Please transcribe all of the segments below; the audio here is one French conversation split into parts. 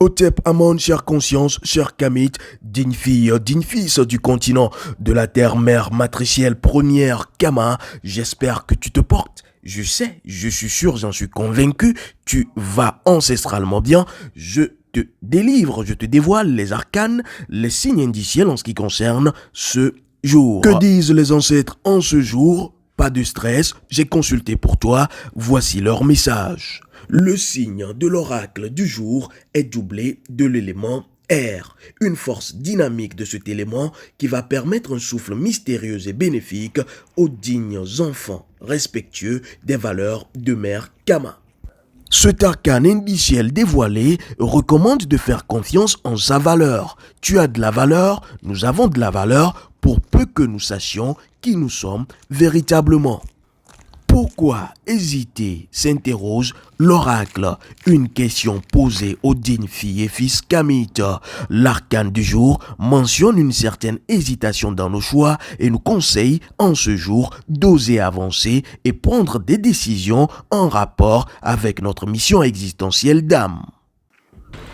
Otep Amon, chère conscience, chère Kamit, digne fille, digne fils du continent, de la terre-mère matricielle première Kama, j'espère que tu te portes. Je sais, je suis sûr, j'en suis convaincu, tu vas ancestralement bien. Je te délivre, je te dévoile les arcanes, les signes indiciels en ce qui concerne ce jour. Que disent les ancêtres en ce jour? Pas de stress, j'ai consulté pour toi, voici leur message. Le signe de l'oracle du jour est doublé de l'élément air, une force dynamique de cet élément qui va permettre un souffle mystérieux et bénéfique aux dignes enfants respectueux des valeurs de mère Kama. Cet arcane indiciel dévoilé recommande de faire confiance en sa valeur. Tu as de la valeur, nous avons de la valeur pour peu que nous sachions qui nous sommes véritablement. Pourquoi hésiter s'interroge l'oracle. Une question posée aux dignes filles et fils Kamit. L'arcane du jour mentionne une certaine hésitation dans nos choix et nous conseille en ce jour d'oser avancer et prendre des décisions en rapport avec notre mission existentielle d'âme.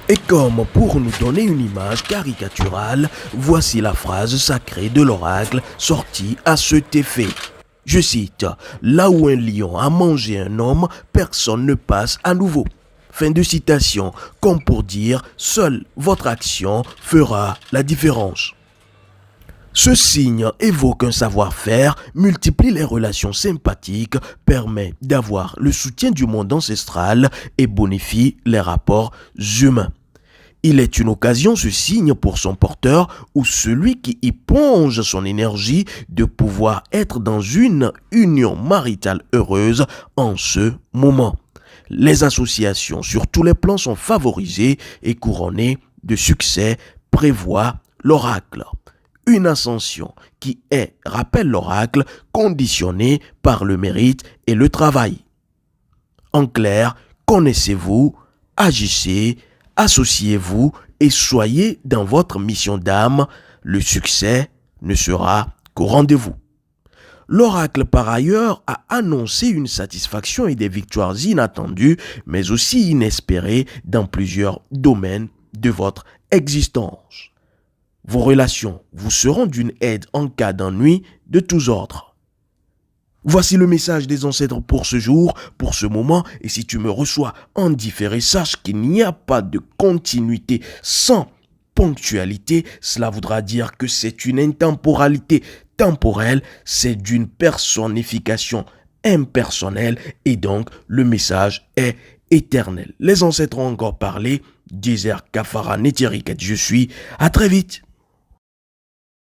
Et comme pour nous donner une image caricaturale, voici la phrase sacrée de l'oracle sortie à cet effet. Je cite, « Là où un lion a mangé un homme, personne ne passe à nouveau. » Fin de citation, comme pour dire, seule votre action fera la différence. Ce signe évoque un savoir-faire, multiplie les relations sympathiques, permet d'avoir le soutien du monde ancestral et bonifie les rapports humains. Il est une occasion, ce signe, pour son porteur ou celui qui y plonge son énergie de pouvoir être dans une union maritale heureuse en ce moment. Les associations sur tous les plans sont favorisées et couronnées de succès, prévoit l'oracle. Une ascension qui est, rappelle l'oracle, conditionnée par le mérite et le travail. En clair, connaissez-vous, agissez, associez-vous et soyez dans votre mission d'âme, le succès ne sera qu'au rendez-vous. L'oracle par ailleurs a annoncé une satisfaction et des victoires inattendues, mais aussi inespérées dans plusieurs domaines de votre existence. Vos relations vous seront d'une aide en cas d'ennui de tous ordres. Voici le message des ancêtres pour ce jour, pour ce moment, et si tu me reçois en différé, sache qu'il n'y a pas de continuité sans ponctualité. Cela voudra dire que c'est une intemporalité temporelle, c'est d'une personnification impersonnelle, et donc le message est éternel. Les ancêtres ont encore parlé, Désert Kafara Nétériket, je suis, à très vite.